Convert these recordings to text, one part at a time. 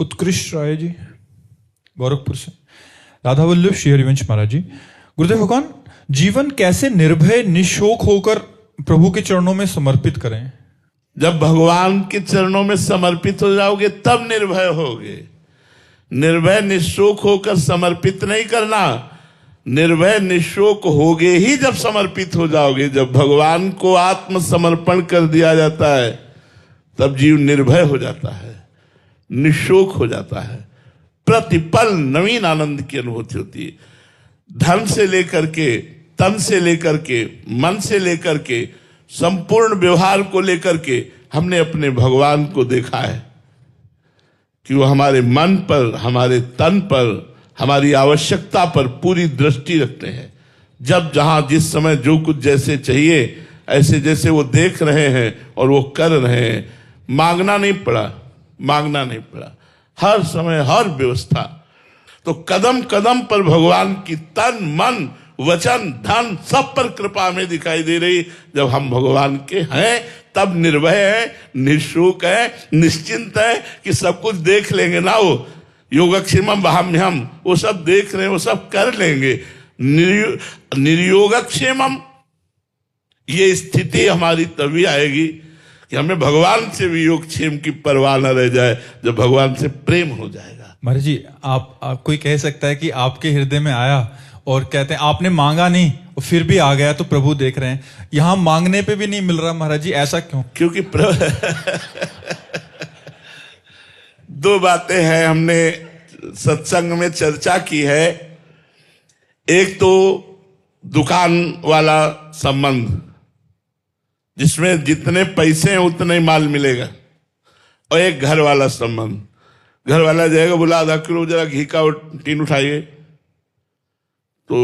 उत्कृष्ट राय जी गोरखपुर से। राधा वल्लभ श्री हरिवंश महाराज जी। गुरुदेव भगवान, जीवन कैसे निर्भय निशोक होकर प्रभु के चरणों में समर्पित करें? जब भगवान के चरणों में समर्पित हो जाओगे तब निर्भय होगे। निर्भय निशोक होकर समर्पित नहीं करना, निर्भय निशोक होगे ही जब समर्पित हो जाओगे। जब भगवान को आत्मसमर्पण कर दिया जाता है तब जीव निर्भय हो जाता है, निशोक हो जाता है। प्रतिपल नवीन आनंद की अनुभूति होती है। धन से लेकर के, तन से लेकर के, मन से लेकर के, संपूर्ण व्यवहार को लेकर के हमने अपने भगवान को देखा है कि वो हमारे मन पर, हमारे तन पर, हमारी आवश्यकता पर पूरी दृष्टि रखते हैं। जब जहां जिस समय जो कुछ जैसे चाहिए ऐसे जैसे वो देख रहे हैं और वो कर रहे हैं। मांगना नहीं पड़ा, मांगना नहीं पड़ा, हर समय हर व्यवस्था। तो कदम कदम पर भगवान की तन मन वचन धन सब पर कृपा हमें दिखाई दे रही। जब हम भगवान के हैं तब निर्भय है, निशोक है, निश्चिंत है कि सब कुछ देख लेंगे ना। वो योगक्षेमम वहाम्यहम, वो सब देख रहे हैं, वो सब कर लेंगे। निर्योगक्षेमम, ये स्थिति हमारी तभी आएगी कि हमें भगवान से भी योगक्षेम की परवाह न रह जाए, जब भगवान से प्रेम हो जाएगा। महाराज जी, आप कोई कह सकता है कि आपके हृदय में आया और कहते हैं आपने मांगा नहीं और फिर भी आ गया, तो प्रभु देख रहे हैं। यहां मांगने पे भी नहीं मिल रहा महाराज जी, ऐसा क्यों? क्योंकि दो बातें हैं, हमने सत्संग में चर्चा की है। एक तो दुकान वाला संबंध जिसमें जितने पैसे हैं उतने ही माल मिलेगा, और एक घर वाला संबंध। घर वाला जाएगा, बोला आधा किलो जरा घी का टीन उठाइए, तो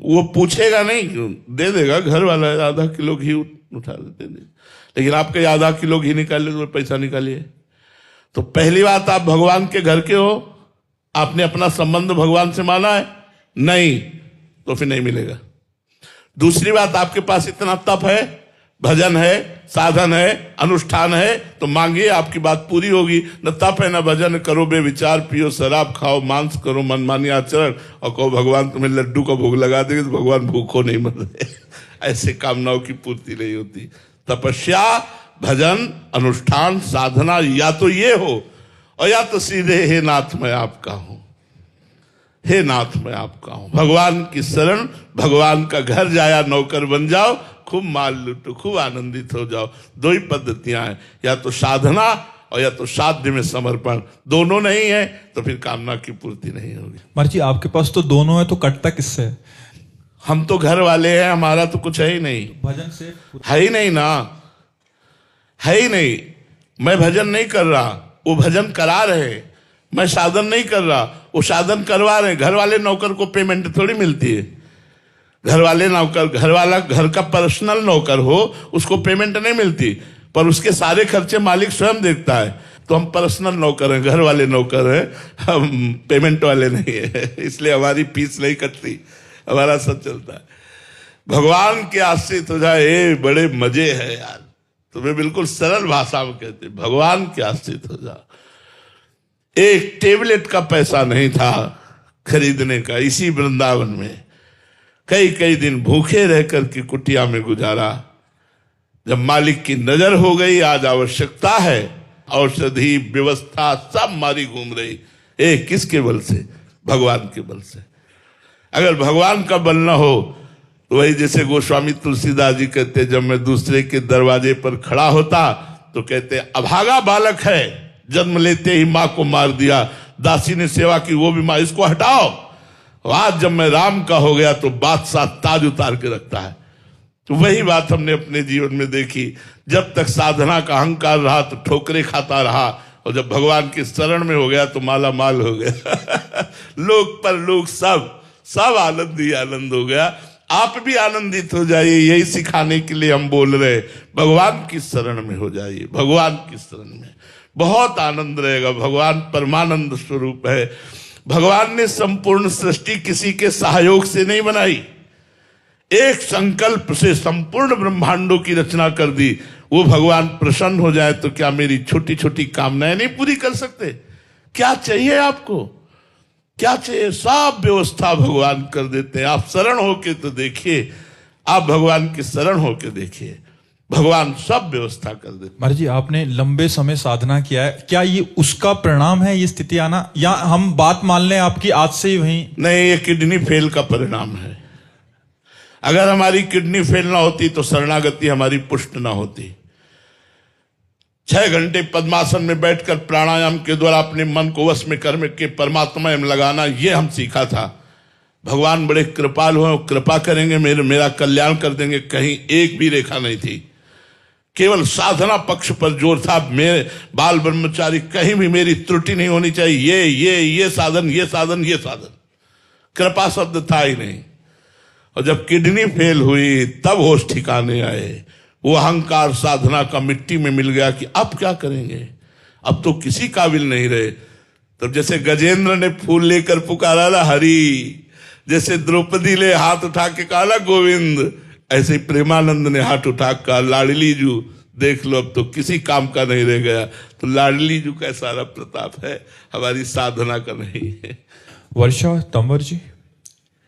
वो पूछेगा नहीं, दे देगा। घर वाला आधा किलो घी उठा देते, लेकिन आपके आधा किलो घी निकालिए तो पैसा निकालिए। तो पहली बात, आप भगवान के घर के हो, आपने अपना संबंध भगवान से माना है नहीं, तो फिर नहीं मिलेगा। दूसरी बात, आपके पास इतना तप है, भजन है, साधन है, अनुष्ठान है, तो मांगिए, आपकी बात पूरी होगी। न तप है न भजन, करो बेविचार, पियो शराब, खाओ मांस, करो मनमानी आचरण, और कहो भगवान तुम्हें लड्डू का भोग लगा देंगे, तो भगवान भूखो नहीं मर रहे। ऐसे कामनाओं की पूर्ति नहीं होती। तपस्या, भजन, अनुष्ठान, साधना, या तो ये हो और या तो सीधे हे नाथ मैं आपका हूं, हे नाथ मैं आपका हूं। भगवान की शरण, भगवान का घर जाया नौकर बन जाओ, खूब माल लूटो, खूब आनंदित हो जाओ। दो ही पद्धतियां हैं, या तो साधना और या तो साध्य में समर्पण। दोनों नहीं है तो फिर कामना की पूर्ति नहीं होगी। महाराज जी, आपके पास तो दोनों है, तो कटता किससे? हम तो घर वाले हैं, हमारा तो कुछ है ही नहीं। भजन से है ही नहीं ना, है ही नहीं। मैं भजन नहीं कर रहा, वो भजन करा रहे। मैं साधन नहीं कर रहा, वो साधन करवा रहे। घर वाले नौकर को पेमेंट थोड़ी मिलती है। घर वाले नौकर, घर वाला घर का पर्सनल नौकर हो, उसको पेमेंट नहीं मिलती, पर उसके सारे खर्चे मालिक स्वयं देखता है। तो हम पर्सनल नौकर हैं, घर वाले नौकर हैं, हम पेमेंट वाले नहीं है, इसलिए हमारी फीस नहीं कटती, हमारा सब चलता है। भगवान के आश्रित हो जाए, बड़े मजे है यार। तुम्हें बिल्कुल सरल भाषा में कहते, भगवान के आश्रित हो जाओ। एक टेबलेट का पैसा नहीं था खरीदने का। इसी वृंदावन में कई कई दिन भूखे रहकर के कुटिया में गुजारा। जब मालिक की नजर हो गई, आज आवश्यकता है, औषधि व्यवस्था सब मारी घूम रही। किसके बल से? भगवान के बल से। अगर भगवान का बल न हो तो वही जैसे गोस्वामी तुलसीदास जी कहते, जब मैं दूसरे के दरवाजे पर खड़ा होता तो कहते अभागा बालक है, जन्म लेते ही माँ को मार दिया, दासी ने सेवा की वो भी माँ, इसको हटाओ। आज जब मैं राम का हो गया तो बादशाह ताज उतार के रखता है। तो वही बात हमने अपने जीवन में देखी। जब तक साधना का अहंकार रहा तो ठोकरे खाता रहा, और जब भगवान के शरण में हो गया तो माला माल हो गया। लोग पर लोग सब आनंद ही आनंद हो गया। आप भी आनंदित हो जाइए, यही सिखाने के लिए हम बोल रहे। भगवान की शरण में हो जाइए, भगवान की शरण में बहुत आनंद रहेगा। भगवान परमानंद स्वरूप है। भगवान ने संपूर्ण सृष्टि किसी के सहयोग से नहीं बनाई, एक संकल्प से संपूर्ण ब्रह्मांडों की रचना कर दी। वो भगवान प्रसन्न हो जाए तो क्या मेरी छोटी छोटी कामनाएं नहीं पूरी कर सकते? क्या चाहिए आपको, क्या चाहिए? सब व्यवस्था भगवान कर देते हैं। आप शरण होके तो देखिए, आप भगवान की शरण होके देखिए, भगवान सब व्यवस्था कर देते। महाराज जी, आपने लंबे समय साधना किया है, क्या ये उसका परिणाम है ये स्थिति आना, या हम बात मान लें आपकी आज से ही वहीं? नहीं, ये किडनी फेल का परिणाम है। अगर हमारी किडनी फेल ना होती तो शरणागति हमारी पुष्ट ना होती। 6 घंटे पद्मासन में बैठकर प्राणायाम के द्वारा अपने मन को वश में कर के परमात्मा में लगाना, ये हम सीखा था। भगवान बड़े कृपालु हैं, कृपा करेंगे, मेरा कल्याण कर देंगे। कहीं एक भी रेखा नहीं थी, केवल साधना पक्ष पर जोर था। मेरे बाल ब्रह्मचारी, कहीं भी मेरी त्रुटि नहीं होनी चाहिए। ये साधन, ये साधन, ये साधन, कृपा शब्द था ही नहीं। और जब किडनी फेल हुई तब होश ठिकाने आए। वो अहंकार साधना का मिट्टी में मिल गया कि अब क्या करेंगे, अब तो किसी काबिल नहीं रहे। तब जैसे गजेंद्र ने फूल लेकर पुकारा ना हरि, जैसे द्रौपदी ने हाथ उठा के कहा ना गोविंद, ऐसे प्रेमानंद ने हाथ उठा कर लाडली जू देख लो, अब तो किसी काम का नहीं रह गया। तो लाडली जू का सारा प्रताप है, हमारी साधना का नहीं है। वर्षा तंवर जी,